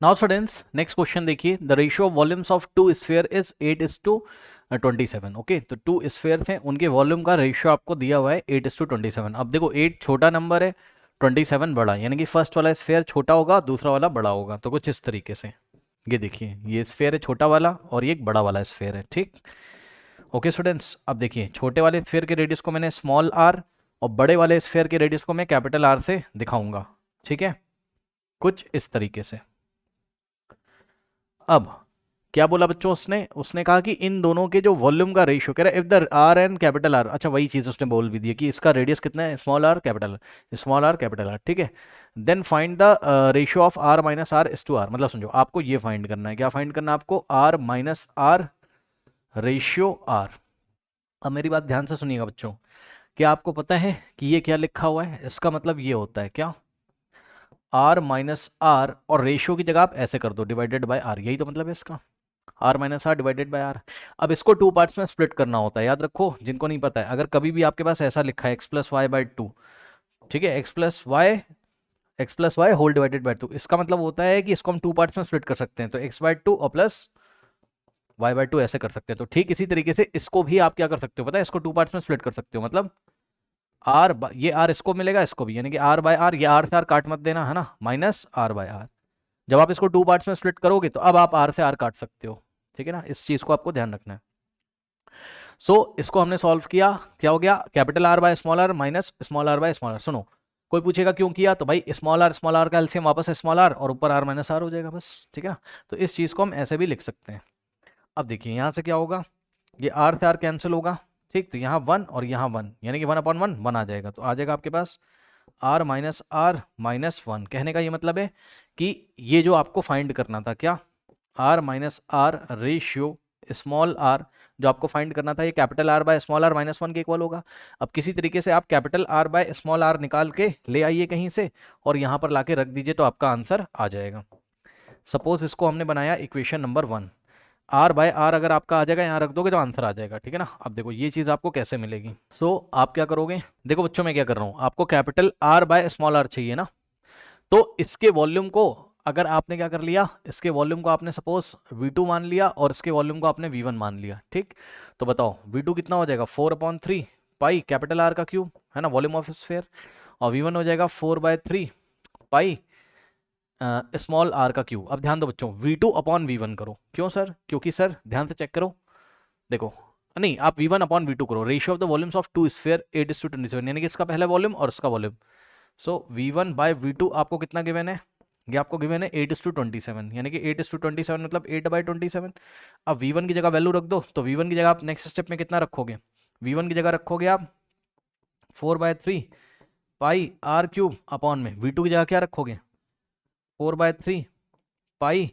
Now students next question देखिए, the ratio of volumes of two sphere is 8:27। Okay, तो two spheres हैं, उनके volume का ratio आपको दिया हुआ है 8:27। अब देखो 8 छोटा नंबर है, 27 बड़ा, यानी कि फर्स्ट वाला स्फीयर छोटा होगा, दूसरा वाला बड़ा होगा। तो कुछ इस तरीके से ये देखिए, ये स्फीयर है छोटा वाला और ये एक बड़ा वाला स्फीयर है। ठीक, ओके स्टूडेंट्स, अब देखिए छोटे वाले स्फीयर के रेडियस को मैंने स्मॉल आर और बड़े वाले स्फीयर के रेडियस को मैं कैपिटल आर से दिखाऊंगा। ठीक है, कुछ इस तरीके से। अब क्या बोला बच्चों, उसने उसने कहा कि इन दोनों के जो वॉल्यूम का रेशियो, कह रहा है if the R and capital R, अच्छा वही चीज उसने बोल भी दी कि इसका रेडियस कितना है, small R capital R, small R capital R. ठीक है, then find the ratio of R minus R is to R. मतलब समझो आपको ये फाइंड करना है, क्या फाइंड करना है आपको, R minus R ratio R. अब मेरी बात ध्यान से सुनिएगा बच्चों, क्या आपको पता है कि ये क्या लिखा हुआ है, इसका मतलब ये होता है क्या, आर माइनस आर और रेशियो की जगह आप ऐसे कर दो, डिवाइडेड बाय आर, यही तो मतलब है इसका, R minus R divided by R. अब इसको टू पार्ट्स में स्प्लिट करना होता है, याद रखो जिनको नहीं पता है, अगर कभी भी आपके पास ऐसा लिखा है X plus Y by two, ठीक है, X plus Y whole divided by two, इसका मतलब होता है कि इसको हम टू पार्ट्स में स्प्लिट कर सकते हैं, तो एक्स बाई टू और प्लस वाई बाई टू ऐसे कर सकते हैं। तो ठीक इसी तरीके से इसको भी आप क्या कर सकते हो पता है, इसको टू पार्ट्स में स्प्लिट कर सकते हो, मतलब आर, ये आर इसको मिलेगा, इसको भी, यानी कि आर बाय आर, ये आर से आर काट मत देना है ना, माइनस आर बाय आर। जब आप इसको टू पार्ट्स में स्प्लिट करोगे तो अब आप आर से आर काट सकते हो। ठीक है ना, इस चीज को आपको ध्यान रखना है। इसको हमने सॉल्व किया, क्या हो गया, capital R by small R minus small R by small R. सुनो, कोई पूछेगा क्यों किया, तो भाई स्मॉल आर का एलसीएम वापस स्मॉल आर और ऊपर आर माइनस आर हो जाएगा बस। ठीक है ना, तो इस चीज को हम ऐसे भी लिख सकते हैं। अब देखिए यहाँ से क्या होगा, ये आर से आर कैंसिल होगा, ठीक, तो यहाँ वन और यहाँ वन, यानी कि वन अपॉन वन वन आ जाएगा, तो आ जाएगा आपके पास आर माइनस वन। कहने का ये मतलब है कि ये जो आपको फाइंड करना था, क्या, R minus R ratio small R, जो आपको फाइंड करना था, ये capital R by small R minus one के इक्वल होगा। अब किसी तरीके से आप capital R by small R निकाल के ले आइए कहीं से और यहाँ पर लाके रख दीजिए, तो आपका आंसर आ जाएगा। सपोज इसको हमने बनाया equation number one, R by R अगर आपका आ जाएगा, यहाँ रख दोगे तो आंसर आ जाएगा। ठीक है ना, अब देखो ये चीज़ आपको कैसे मिलेगी। आप क्या करोगे, देखो बच्चों मैं क्या कर रहा हूँ, आपको capital R by small R चाहिए ना, तो इसके वॉल्यूम को अगर आपने क्या कर लिया, इसके वॉल्यूम को आपने सपोज V2 मान लिया और इसके वॉल्यूम को आपने V1 मान लिया। ठीक, तो बताओ V2 कितना हो जाएगा, 4/3 पाई कैपिटल आर का क्यूब, है ना, वॉल्यूम ऑफ स्फीयर, और V1 हो जाएगा 4/3 पाई स्मॉल आर का क्यूब। अब ध्यान दो बच्चों, V2 अपॉन V1 करो, क्यों सर, क्योंकि सर ध्यान से चेक करो, देखो नहीं, आप V1 अपॉन V2 करो, ratio of the volumes of two sphere 8:27, यानी कि इसका पहला वॉल्यूम और इसका वॉल्यूम। V1 बाय V2 आपको कितना गिवन है, ये आपको गिवन है 8:27, यानी कि 8:27 मतलब 8/27। अब V1 की जगह वैल्यू रख दो, तो V1 की जगह आप नेक्स्ट स्टेप में कितना रखोगे, V1 की जगह रखोगे आप 4/3 पाई आर क्यूब अपॉन में V2 की जगह क्या रखोगे, 4/3 पाई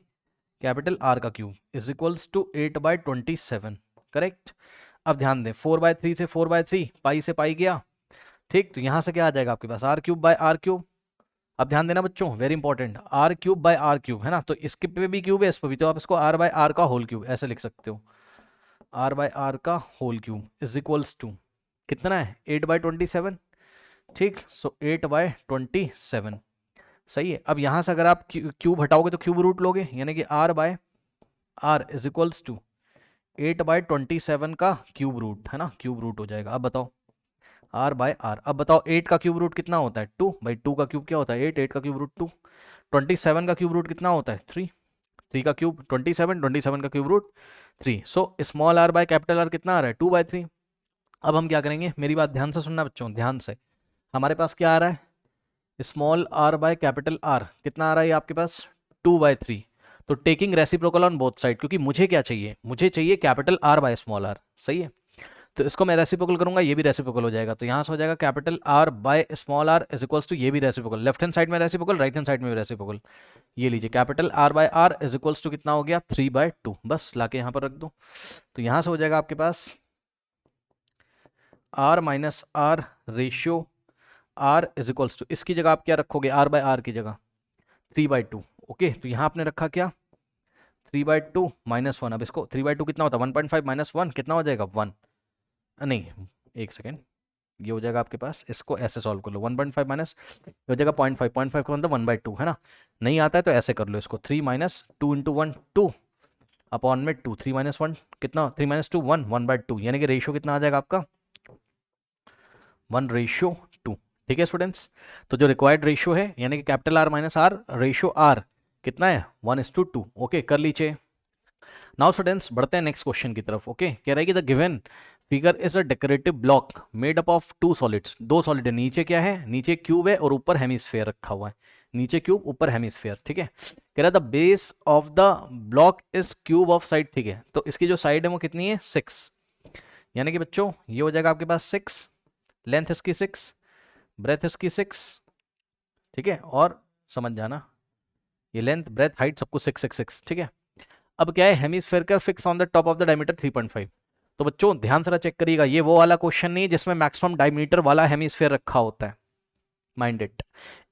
कैपिटल आर का cube is equals to 8/27। Correct. अब ध्यान दें, 4/3 से 4/3 पाई से पाई गया, ठीक, तो यहां से क्या आ जाएगा आपके पास, R cube by R cube. अब ध्यान देना बच्चों, very important, R cube by R cube, है ना, तो इसके पे भी क्यूब है, इस पर भी, तो आप इसको आर बाय आर का होल क्यूब ऐसे लिख सकते हो, आर बाय आर का whole cube is equals to कितना है, 8/27। ठीक, 8/27 सही है। अब यहां से अगर आप क्यूब हटाओगे तो क्यूब रूट लोगे, यानी कि R by R is equals to 8/27 का क्यूब रूट, है ना, क्यूब रूट हो जाएगा। अब बताओ आर बाय आर, अब बताओ 8 का क्यूब रूट कितना होता है, 2 भाई, 2 का क्यूब क्या होता है, 8, 8 का क्यूब रूट 2, 27 का क्यूब रूट कितना होता है, 3, 3 का क्यूब 27, 27 का cube root 3। Small R by capital R कितना आ रहा है, 2/3। अब हम क्या करेंगे, मेरी बात ध्यान से सुनना बच्चों, ध्यान से, हमारे पास क्या आ रहा है, small R by capital R कितना आ रहा है आपके पास, 2/3। तो taking reciprocal on both side, क्योंकि मुझे क्या चाहिए, मुझे चाहिए capital R by small R, सही है, तो इसको मैं रेसिप्रोकल करूंगा, ये भी रेसिप्रोकल हो जाएगा, तो यहाँ से हो जाएगा capital R by small R is equals to, ये भी रेसिप्रोकल, लेफ्ट हैंड साइड में रेसिप्रोकल, राइट हैंड साइड में भी रेसिप्रोकल, ये लीजिए capital R by R is equals to कितना हो गया, 3/2, बस लाके यहाँ पर रख दो, तो यहाँ से हो जाएगा आपके पास R minus R ratio R is equals to, इसकी जगह आप क्या रखोगे, आर बाय आर की जगह 3/2। ओके, तो यहाँ आपने रखा क्या, 3/2 -1, अब इसको 3/2 कितना होता है, 1.5 -1 कितना हो जाएगा, 1, नहीं एक सेकेंड, ये हो जाएगा आपके पास, इसको ऐसे सॉल्व कर लो, 1.5 माइनस ये हो जाएगा 0.5, 0.5 का मतलब 1/2 है ना। नहीं आता है तो ऐसे कर लो इसको, 3 माइनस 2 इंटू 1 2 अपॉन में 2, 3 माइनस 1 कितना, 3 माइनस 2 1, 1/2, यानी कि रेशियो कितना आ जाएगा आपका 1:2। ठीक है स्टूडेंट्स, तो जो रिक्वायर्ड रेशियो है यानी कि capital R minus R ratio R कितना है 1:2। ओके कर लीजिए। नाउ स्टूडेंट्स बढ़ते हैं नेक्स्ट क्वेश्चन की तरफ। ओके कह रहा है कि the given figure is a decorative block made up of 2 solids, 2 solid है, नीचे क्या है, नीचे क्यूब है और ऊपर हेमिस्फेयर रखा हुआ है, नीचे क्यूब ऊपर हेमिस्फेयर। ठीक है, कह रहा है the base of the block is cube of side. ठीक है, तो इसकी जो साइड है वो कितनी है 6, यानी कि बच्चों ये हो जाएगा आपके पास 6, लेंथ इसकी 6, ब्रेथ इसकी 6। ठीक है, और समझ जाना ये लेंथ ब्रेथ हाइट सबको 6 6 6। ठीक है, अब क्या है हेमिस्फेयर का fix on the top of the diameter 3.5। तो बच्चों ध्यान से चेक करिएगा, ये वो वाला क्वेश्चन नहीं है जिसमें मैक्सिमम डायमीटर वाला हेमिस्फेयर रखा होता है, माइंड इट।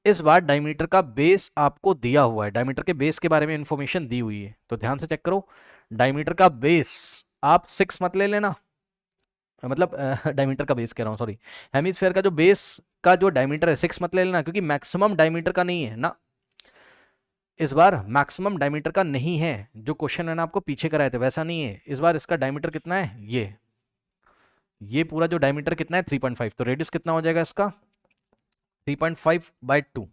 इस बार डायमीटर का बेस आपको दिया हुआ है, डायमीटर के बेस के बारे में इंफॉर्मेशन दी हुई है, तो ध्यान से चेक करो। डायमीटर का बेस आप 6 मत ले लेना, मतलब डायमीटर का बेस कह रहा हूँ सॉरी, हेमिस्फेयर का जो बेस का जो डायमीटर है 6 मत ले लेना, क्योंकि मैक्सिमम डायमीटर का नहीं है ना, इस बार मैक्सिमम डायमीटर का नहीं है। जो क्वेश्चन मैंने आपको पीछे कराए थे वैसा नहीं है, इस बार इसका डायमीटर कितना है, ये पूरा जो डायमीटर कितना है 3.5, तो रेडियस कितना हो जाएगा इसका 3.5/2।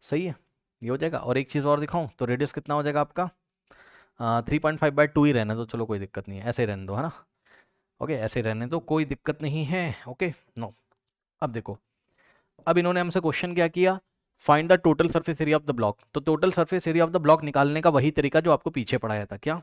सही है, ये हो जाएगा। और एक चीज़ और दिखाऊं तो रेडियस कितना हो जाएगा आपका 3.5/2 ही रहने दो, चलो कोई दिक्कत नहीं है, ऐसे ही रहने दो है ना। ओके ऐसे ही रहने दो, कोई दिक्कत नहीं है। ओके नो, अब देखो, अब इन्होंने हमसे क्वेश्चन क्या किया, find the total surface area of the block. तो total surface area of the block निकालने का वही तरीका जो आपको पीछे पढ़ाया था, क्या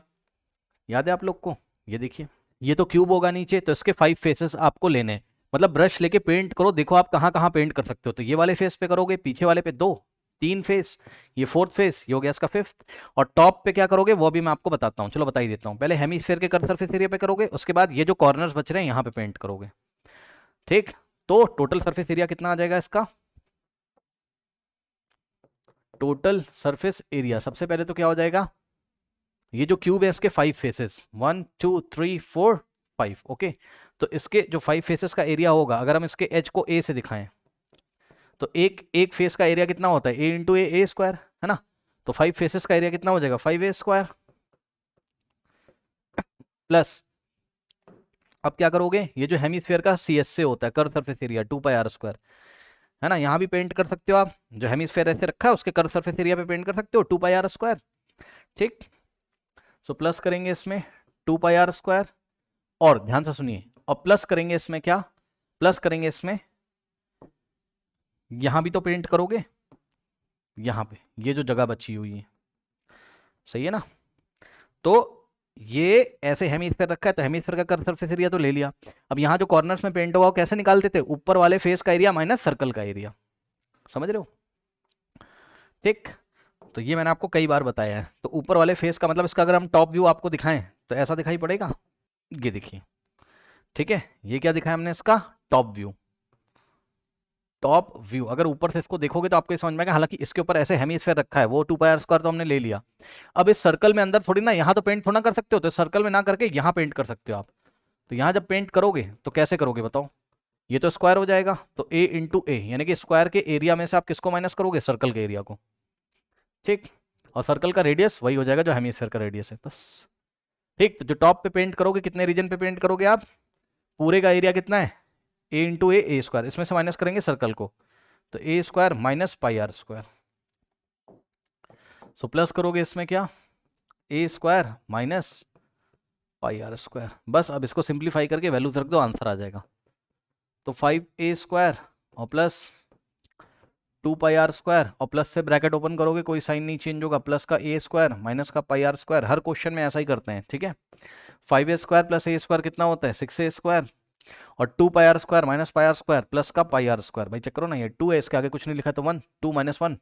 याद है आप लोग को। ये देखिए, ये तो क्यूब होगा नीचे, तो इसके 5 फेसेस आपको लेने हैं, मतलब ब्रश लेके पेंट करो, देखो आप कहाँ कहाँ पेंट कर सकते हो। तो ये वाले फेस पे करोगे, पीछे वाले पे 2 3 फेस, ये 4th फेस, ये हो गया इसका 5th। और टॉप पे क्या करोगे वो भी मैं आपको बताता हूँ, चलो बता ही देता हूँ। पहले हेमिस्फेयर के कर्व सरफेस एरिया पे करोगे, उसके बाद ये जो कॉर्नर्स बच रहे हैं यहाँ पे पेंट करोगे। ठीक, तो टोटल सरफेस एरिया कितना आ जाएगा इसका, टोटल सरफेस एरिया सबसे पहले तो क्या हो जाएगा, ये जो क्यूब है इसके 5 फेसेस 1 2 3 4 5। ओके, तो इसके जो 5 फेसेस का एरिया होगा, अगर हम इसके एच को ए से दिखाएं तो एक एक फेस का एरिया कितना होता है ए इंटू ए स्क्वायर है ना। तो 5 फेसेस का एरिया कितना हो जाएगा 5a स्क्वायर प्लस, अब क्या करोगे, ये जो हेमिस्फेयर का सी एस से होता है कर्व सरफेस एरिया 2πr² है ना, यहाँ भी पेंट कर सकते हो आप, जो हेमिस्फेयर ऐसे रखा है उसके कर्व सरफेस एरिया पे पेंट कर सकते हो 2πr²। ठीक, सो प्लस करेंगे इसमें 2πr², और ध्यान से सुनिए, और प्लस करेंगे इसमें क्या, प्लस करेंगे इसमें, यहां भी तो पेंट करोगे, यहां पे ये जो जगह बची हुई है, सही है ना। तो ये ऐसे हेमिस्फेयर रखा है, तो हेमिस्फेयर का कर्व सरफेस एरिया तो ले लिया। अब यहाँ जो कॉर्नर्स में पेंट होगा वो कैसे निकालते थे, ऊपर वाले फेस का एरिया माइनस सर्कल का एरिया, समझ रहे हो। ठीक, तो ये मैंने आपको कई बार बताया है। तो ऊपर वाले फेस का मतलब इसका अगर हम टॉप व्यू आपको दिखाएं तो ऐसा दिखाई पड़ेगा, ये देखिए। ठीक है, ये क्या दिखाया हमने इसका टॉप व्यू, टॉप व्यू अगर ऊपर से इसको देखोगे तो आपको समझ में आएगा, हालांकि इसके ऊपर ऐसे हेमिस्फेयर रखा है, वो 2πr² तो हमने ले लिया। अब इस सर्कल में अंदर थोड़ी ना, यहाँ तो पेंट थोड़ा कर सकते हो, तो सर्कल में ना करके यहाँ पेंट कर सकते हो आप। तो यहाँ जब पेंट करोगे तो कैसे करोगे बताओ, ये तो स्क्वायर हो जाएगा, तो a इंटू ए, यानी कि स्क्वायर के एरिया में से आप किसको माइनस करोगे, सर्कल के एरिया को। ठीक, और सर्कल का रेडियस वही हो जाएगा जो हेमिस्फेयर का रेडियस है, बस। ठीक, तो जो टॉप पे पेंट करोगे कितने रीजन पे पेंट करोगे आप, पूरे का एरिया कितना है a इंटू ए स्क्वायर, इसमें से माइनस करेंगे सर्कल को, तो a square minus πr²। So plus करोगे इसमें क्या, a स्क्वायर माइनस πr²। बस अब इसको सिंप्लीफाई करके वैल्यूज रख दो, आंसर आ जाएगा। तो 5a स्क्वायर और प्लस 2πr² और प्लस से ब्रैकेट ओपन करोगे, कोई साइन नहीं चेंज होगा, प्लस का a स्क्वायर माइनस का πr², हर क्वेश्चन में ऐसा ही करते हैं। ठीक है, 5a square plus a square कितना होता है 6a स्क्वायर, और 2πr² माइनस πr² प्लस का πr²। भाई चेक करो ना, ये 2 है, इसके आगे कुछ नहीं लिखा, तो 1 2 माइनस 1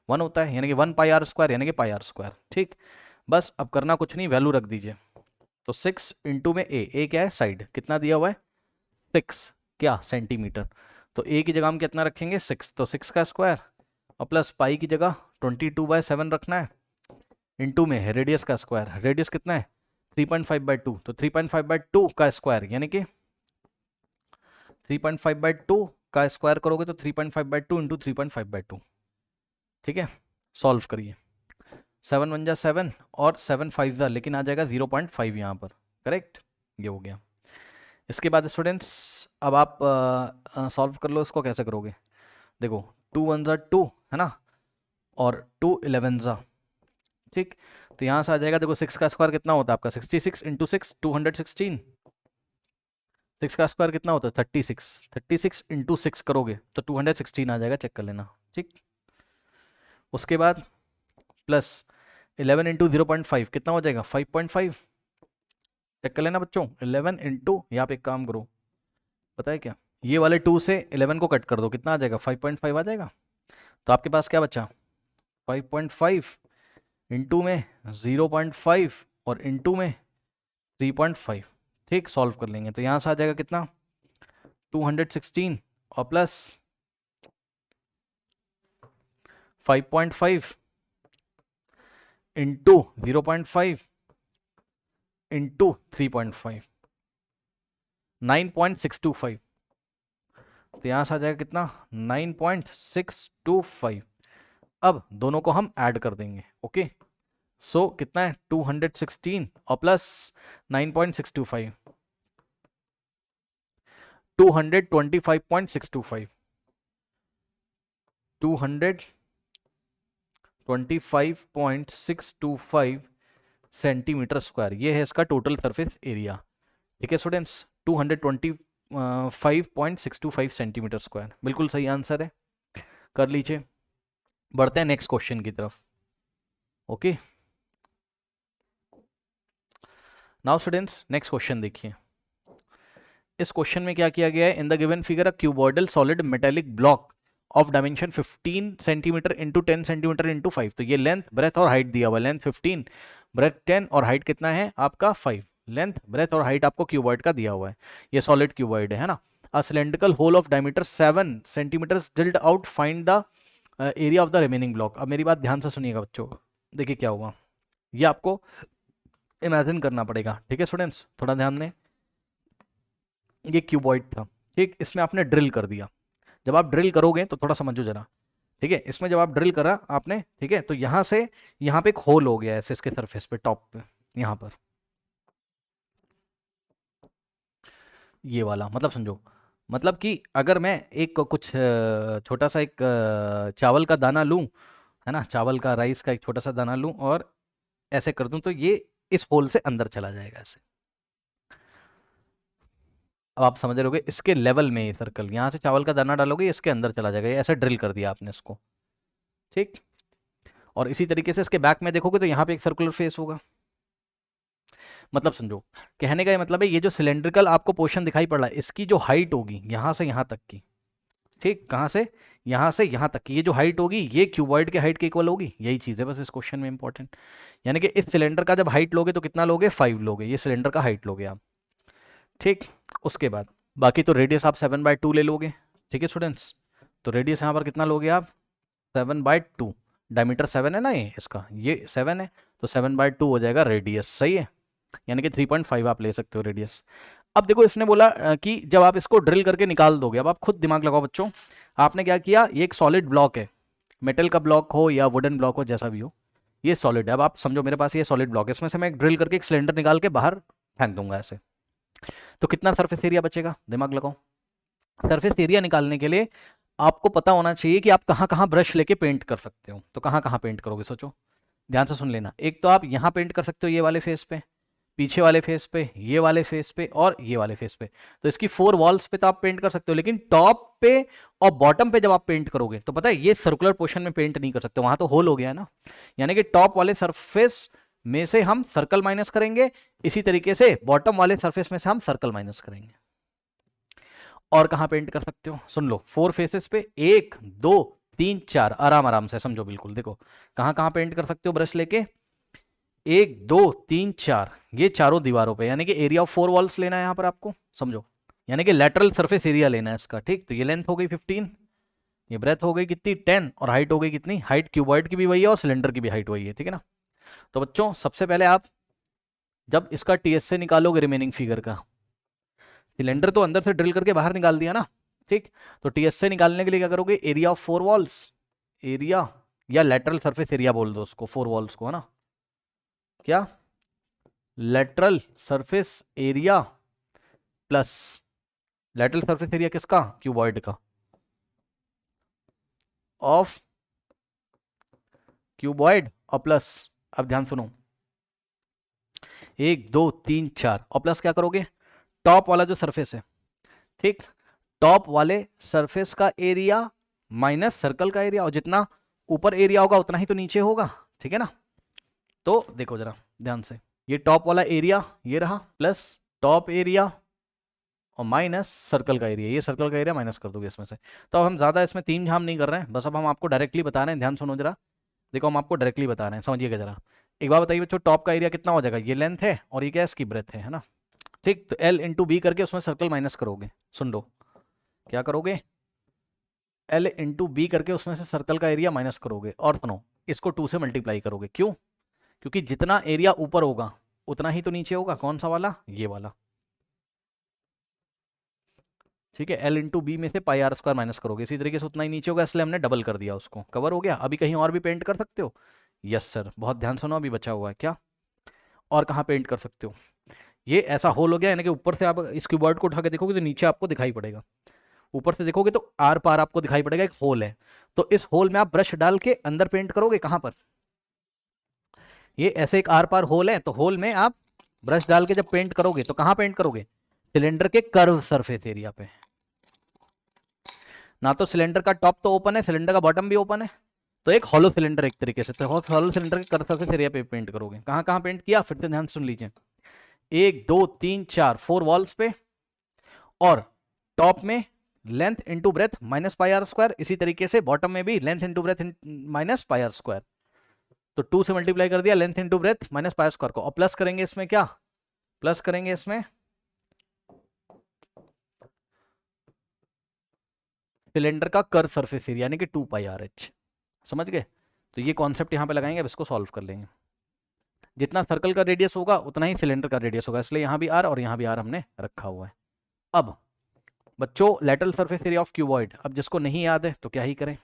1 होता है, यानी कि 1πr² यानी कि πr²। ठीक, बस अब करना कुछ नहीं, वैल्यू रख दीजिए। तो 6 इंटू में a क्या है साइड, कितना दिया हुआ है 6 क्या सेंटीमीटर, तो a की जगह हम कितना रखेंगे 6, तो 6 का स्क्वायर और प्लस पाई की जगह 22/7 रखना है, इंटू में है रेडियस का स्क्वायर, रेडियस कितना है 3.5/2, तो 3.5/2 का स्क्वायर यानी कि 3.5/2 का स्क्वायर करोगे तो 3.5/2 इंटू 3.5/2, ठीक है। सॉल्व करिए, 7 1 जा 7 और 7 5 जा, लेकिन आ जाएगा 0.5 यहाँ पर, करेक्ट, ये हो गया। इसके बाद स्टूडेंट्स अब आप सॉल्व कर लो, इसको कैसे करोगे, देखो 2 1 जा 2 है ना, और 2 11 जा, ठीक। तो यहाँ से आ जाएगा, देखो 6 का स्क्वायर कितना होता है आपका, 66 इंटू 6 216, 6 का स्क्वायर कितना होता है 36, 36 इंटू 6 करोगे तो 216 आ जाएगा, चेक कर लेना, ठीक। उसके बाद प्लस 11 इंटू 0.5 कितना हो जाएगा 5.5, चेक कर लेना बच्चों। 11 इंटू, यहाँ पे एक काम करो, पता है क्या, ये वाले 2 से 11 को कट कर दो, कितना आ जाएगा 5.5 आ जाएगा। तो आपके पास क्या बचा 5.5 इंटू में 0.5 और इंटू में 3.5, ठीक। सॉल्व कर लेंगे तो यहाँ से आ जाएगा कितना 216 और प्लस 5.5 इंटू 0.5 इंटू 3.5, 9.625, तो यहाँ से आ जाएगा कितना 9.625। अब दोनों को हम ऐड कर देंगे, ओके। सो कितना है 216 और प्लस 9.625, 225.625, 225.625 सेंटीमीटर स्क्वायर, ये है इसका टोटल सरफेस एरिया, ठीक है स्टूडेंट्स। 225.625 सेंटीमीटर स्क्वायर बिल्कुल सही आंसर है, कर लीजिए। बढ़ते हैं नेक्स्ट क्वेश्चन की तरफ, okay. Now students next question देखिए, इस क्वेश्चन में क्या किया गया है, in the given figure a cuboidal solid metallic block of dimension 15 centimetre into 10 centimetre into 5, तो ये लेंथ ब्रेथ और हाइट दिया हुआ, लेंथ 15, ब्रेथ 10 और हाइट कितना है आपका 5, लेंथ ब्रेथ और हाइट आपको क्यूबॉइड का दिया हुआ है, ये सॉलिड क्यूबॉइड है ना। A cylindrical whole of diameter 7 centimetre drilled out, find the area of the remaining block. अब मेरी बात ध्यान से सुनिएगा बच्चों, देखिए क्या हुआ, ये आपको इमेजिन करना पड़ेगा, ठीक है स्टूडेंट्स, थोड़ा ध्यान दें। ये क्यूबॉइड था, ठीक, इसमें आपने ड्रिल कर दिया, जब आप ड्रिल करोगे तो थोड़ा समझो जरा, ठीक है, इसमें जब आप ड्रिल करा आपने, ठीक है, तो यहाँ से यहाँ पे एक होल हो गया ऐसे इसके सरफेस पे, टॉप पे, यहाँ पर ये वाला, मतलब समझो, मतलब कि अगर मैं एक कुछ छोटा सा एक चावल का दाना लूँ, है ना, चावल का राइस का एक छोटा सा दाना लूँ और ऐसे कर दूँ, तो ये इस होल से अंदर चला जाएगा ऐसे। अब आप समझ रहे होगे, इसके लेवल में ये सर्कल, यहाँ से चावल का दाना डालोगे इसके अंदर चला जाएगा, ये ऐसे ड्रिल कर दिया आपने इसको, ठीक। और इसी तरीके से इसके बैक में देखोगे तो यहाँ पे एक सर्कुलर फेस होगा, मतलब समझो, कहने का ये मतलब है, ये जो सिलेंड्रिकल आपको पोर्शन दिखाई पड़ रहा है, इसकी जो हाइट होगी यहाँ से यहाँ तक की, ठीक, कहाँ से यहाँ तक की, ये जो हाइट होगी ये क्यूबॉइड के हाइट के इक्वल होगी, यही चीज़ है बस इस क्वेश्चन में इंपॉर्टेंट। यानी कि इस सिलेंडर का जब हाइट लोगे तो कितना लोगे 5 लोगे, ये सिलेंडर का हाइट लोगे आप, ठीक। उसके बाद बाकी तो रेडियस आप 7/2 ले लोगे, ठीक है स्टूडेंट्स, तो रेडियस यहाँ पर कितना लोगे आप 7/2, डायमीटर 7 है ना, ये इसका ये 7 है, तो 7/2 हो जाएगा रेडियस, सही है, यानी कि 3.5 आप ले सकते हो रेडियस। अब देखो इसने बोला कि जब आप इसको ड्रिल करके निकाल दोगे, अब आप खुद दिमाग लगाओ बच्चों, आपने क्या किया, ये एक सॉलिड ब्लॉक है, मेटल का ब्लॉक हो या वुडन ब्लॉक हो जैसा भी हो, ये सॉलिड है। अब आप समझो मेरे पास ये सॉलिड ब्लॉक है, इसमें से मैं एक ड्रिल करके एक सिलेंडर निकाल के बाहर फेंक दूंगा ऐसे, तो कितना सरफेस एरिया बचेगा, दिमाग लगाओ। सरफेस एरिया निकालने के लिए आपको पता होना चाहिए कि आप कहाँ कहाँ ब्रश लेके पेंट कर सकते हो, तो कहाँ कहाँ पेंट करोगे सोचो, ध्यान से सुन लेना। एक तो आप यहाँ पेंट कर सकते हो ये वाले फेस पे, पीछे वाले फेस पे, ये वाले फेस पे और ये वाले फेस पे, तो इसकी 4 वॉल्स पे तो आप पेंट कर सकते हो, लेकिन टॉप पे और बॉटम पे जब आप पेंट करोगे तो पता है ये सर्कुलर पोर्शन में पेंट नहीं कर सकते, वहां तो होल हो गया है ना, यानी कि टॉप वाले सरफेस में से हम सर्कल माइनस करेंगे, इसी तरीके से बॉटम वाले सरफेस में से हम सर्कल माइनस करेंगे। और कहाँ पेंट कर सकते हो, सुन लो, 4 फेसेस पे 1 2 3 4, आराम आराम से समझो, बिल्कुल देखो कहाँ कहाँ पेंट कर सकते हो ब्रश लेके, 1 2 3 4, ये चारों दीवारों पे, यानी कि एरिया ऑफ 4 वॉल्स लेना है यहाँ पर आपको, समझो, यानी कि लेटरल सरफेस एरिया लेना है इसका, ठीक। तो ये लेंथ हो गई 15, ये ब्रेथ हो गई कितनी 10 और हाइट हो गई कितनी, हाइट क्यूबॉइड की भी वही है और सिलेंडर की भी हाइट वही है, ठीक है ना। तो बच्चों सबसे पहले आप जब इसका टीएस से निकालोगे रिमेनिंग फिगर का, सिलेंडर तो अंदर से ड्रिल करके बाहर निकाल दिया ना, ठीक। तो टीएस से निकालने के लिए क्या करोगे, एरिया ऑफ 4 वॉल्स, एरिया या लेटरल सरफेस एरिया बोल दो उसको, 4 वॉल्स को, है ना, क्या, lateral surface area plus lateral surface area किसका, क्यूबॉइड का, ऑफ क्यूबॉइड और प्लस, अब ध्यान सुनो, 1 2 3 4 और प्लस क्या करोगे, टॉप वाला जो सरफेस है, ठीक, टॉप वाले सरफेस का एरिया माइनस सर्कल का एरिया, और जितना ऊपर एरिया होगा उतना ही तो नीचे होगा, ठीक है ना। तो देखो जरा ध्यान से, ये टॉप वाला एरिया ये रहा, प्लस टॉप एरिया और माइनस सर्कल का एरिया, ये सर्कल का एरिया माइनस कर दोगे इसमें से। तो अब हम ज़्यादा इसमें तीन झाम नहीं कर रहे हैं, बस अब हम आपको डायरेक्टली बता रहे हैं, ध्यान सुनो जरा, देखो हम आपको डायरेक्टली बता रहे हैं, समझिएगा जरा। एक बार बताइए बच्चों, टॉप का एरिया कितना हो जाएगा, ये लेंथ है और ये क्या, इसकी ब्रेथ है ना, ठीक। तो L इंटू बी करके उसमें सर्कल माइनस करोगे, सुन लो क्या करोगे, L इंटू बी करके उसमें से सर्कल का एरिया माइनस करोगे, और सुनो इसको 2 से मल्टीप्लाई करोगे, क्यों, क्योंकि जितना एरिया ऊपर होगा उतना ही तो नीचे होगा, कौन सा वाला, ये वाला, ठीक है। L इंटू बी में से पाई आर स्क्वायर माइनस करोगे, इसी तरीके से उतना ही नीचे होगा, इसलिए हमने डबल कर दिया उसको, कवर हो गया। अभी कहीं और भी पेंट कर सकते हो, यस सर, बहुत ध्यान सुनो, अभी बचा हुआ है क्या, और कहाँ पेंट कर सकते हो, ये ऐसा होल हो गया, यानी कि ऊपर से आप इस क्यूबॉइड को उठा के देखोगे तो नीचे आपको दिखाई पड़ेगा, ऊपर से देखोगे तो आर पार आपको दिखाई पड़ेगा एक होल है, तो इस होल में आप ब्रश डाल के अंदर पेंट करोगे, कहाँ पर, ये ऐसे एक आर पार होल है, तो होल में आप ब्रश डाल के जब पेंट करोगे तो कहाँ पेंट करोगे, सिलेंडर के कर्व सरफेस एरिया पे, ना तो सिलेंडर का टॉप तो ओपन है, सिलेंडर का बॉटम भी ओपन है, तो एक हॉलो सिलेंडर एक तरीके से, तो हॉलो सिलेंडर के कर्व सरफेस एरिया पे पेंट करोगे। कहाँ कहाँ पेंट किया, फिर से ध्यान सुन लीजिए, 1 2 3 4 4 वॉल्स पे, और टॉप में length into breadth minus pi R square, इसी तरीके से बॉटम में भी length into breadth minus pi R square, तो 2 से मल्टीप्लाई कर दिया length into breadth minus pi R square को, और प्लस करेंगे इसमें क्या, प्लस करेंगे इसमें सिलेंडर का कर्व सरफेस एरिया, यानी कि 2 पाई आर एच, समझ गए। तो ये कॉन्सेप्ट यहाँ पे लगाएंगे, अब इसको सॉल्व कर लेंगे। जितना सर्कल का रेडियस होगा उतना ही सिलेंडर का रेडियस होगा, इसलिए यहाँ भी आर और यहाँ भी आर हमने रखा हुआ है। अब बच्चों lateral surface area of cuboid, अब जिसको नहीं याद है तो क्या ही करें,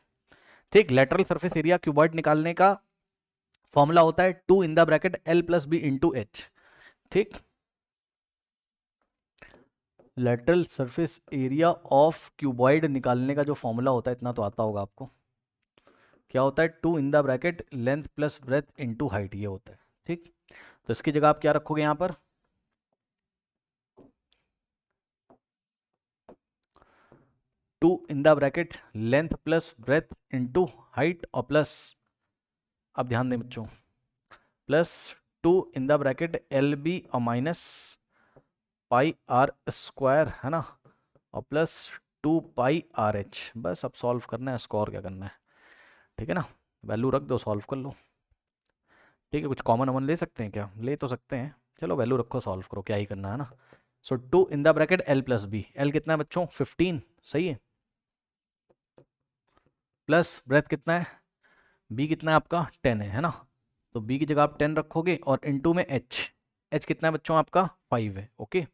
ठीक। लेटरल सरफेस एरिया क्यूबॉइड निकालने का फॉर्मूला होता है 2 in the bracket L plus B into H, ठीक। Lateral surface area of cuboid निकालने का जो फॉर्मूला होता है, इतना तो आता होगा आपको, क्या होता है, 2 in the bracket length plus breadth into height, ये होता है, ठीक। तो इसकी जगह आप क्या रखोगे यहाँ पर, 2 in the bracket length plus breadth into height, और प्लस, अब ध्यान दें बच्चों, plus 2 in the bracket L B और माइनस पाई आर स्क्वायर, है ना, और प्लस 2 पाई आर एच, बस अब सॉल्व करना है इसको, और क्या करना है, ठीक है ना, वैल्यू रख दो, सॉल्व कर लो, ठीक है। कुछ कॉमन अमन ले सकते हैं क्या, ले तो सकते हैं, चलो वैल्यू रखो, सॉल्व करो, क्या ही करना है ना। So 2 in the bracket L plus B, L कितना है बच्चों, 15, सही है, प्लस ब्रेथ कितना है, B कितना है आपका, 10 है ना, तो B की जगह आप 10 रखोगे, और इनटू में H, H कितना है बच्चों आपका, 5 है, ओके।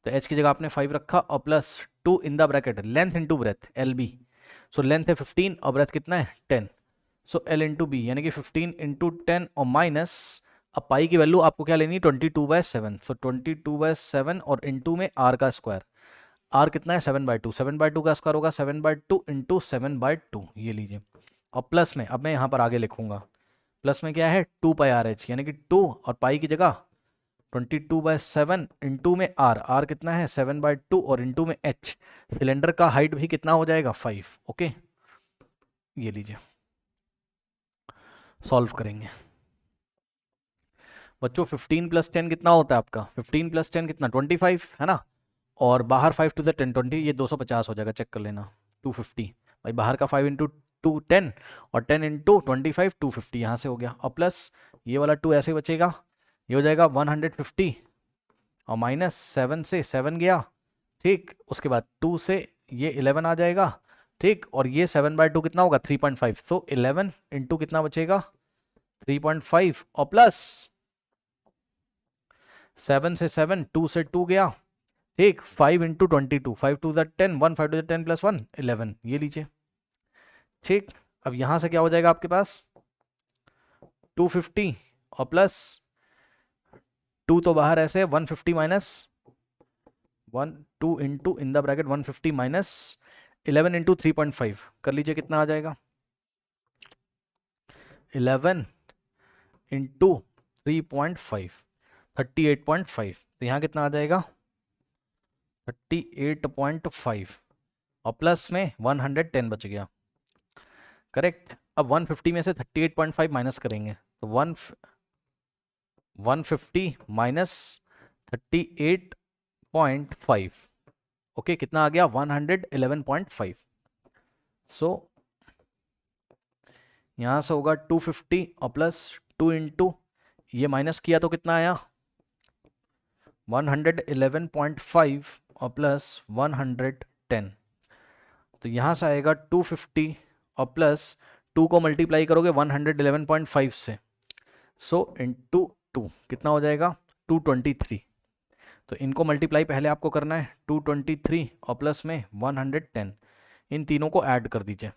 तो H की जगह आपने 5 रखा, और plus 2 in the bracket length into breadth L B, so length है 15 और ब्रेथ कितना है 10, सो L इंटू बी यानी कि 15 इंटू 10 और माइनस, अब पाई की वैल्यू आपको क्या लेनी है, 22/7, सो 22/7 और इंटू में R का स्क्वायर, R कितना है 7/2, 7/2 का स्क्वायर होगा 7/2 इंटू 7/2, ये लीजिए, और प्लस में अब मैं यहाँ पर आगे लिखूंगा, प्लस में क्या है 2 पाई आर एच, यानी कि 2 और पाई की जगह 22/7 इंटू में R कितना है 7/2 और इंटू में H, सिलेंडर का हाइट भी कितना हो जाएगा 5, ओके। ये लीजिए सॉल्व करेंगे बच्चों, 15 + 10 कितना होता है आपका, 15 + 10 कितना 25, है ना, और बाहर 5 to the 10 20, ये 250 हो जाएगा, चेक कर लेना, 250 भाई, बाहर का 5 इंटू 2 10 और 10 इंटू 25 250, यहाँ से हो गया, और प्लस ये वाला 2 ऐसे बचेगा, ये हो जाएगा 150, और माइनस 7 से 7 गया, ठीक। उसके बाद 2 से ये 11 आ जाएगा, ठीक, और ये 7/2 कितना होगा 3.5, तो 11 इंटू कितना बचेगा 3.5, और प्लस 7 से 7, 2 से 2 गया, ठीक, 5 इंटू 22, 5 टू ज़ा 10, 1 5 टू ज़ा 10 प्लस 1 11, ये लीजिए। ठीक, अब यहाँ से क्या हो जाएगा आपके पास 250 और प्लस 2 तो बाहर ऐसे 150 minus 1 2 into in the bracket 150 minus 11 into 3.5 कर लीजिए, कितना आ जाएगा 11 इंटू 3.5 38.5, तो यहाँ कितना आ जाएगा 38.5 और प्लस में 110 बच गया। करेक्ट। अब 150 में से 38.5 माइनस करेंगे तो 150 माइनस 38.5, ओके कितना आ गया 111.5। सो यहाँ से होगा 250 और प्लस 2 इंटू ये माइनस किया तो कितना आया 111.5 और प्लस 110, तो यहाँ से आएगा 250 और प्लस 2 को मल्टीप्लाई करोगे 111.5 से, सो इंटू 2 कितना हो जाएगा 223। तो इनको मल्टीप्लाई पहले आपको करना है 223 और प्लस में 110, इन तीनों को ऐड कर दीजिए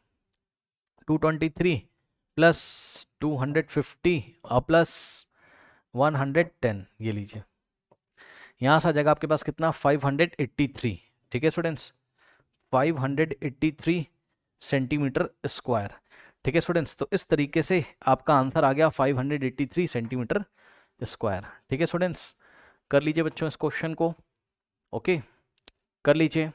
223 प्लस 250 और प्लस 110, ये लीजिए। यहाँ से आ जाएगा आपके पास कितना 583। ठीक है स्टूडेंट्स, 583 सेंटीमीटर स्क्वायर। ठीक है स्टूडेंट्स, तो इस तरीके से आपका आंसर आ गया 583 सेंटीमीटर स्क्वायर। ठीक है स्टूडेंट्स, कर लीजिए बच्चों इस क्वेश्चन को, ओके कर लीजिए।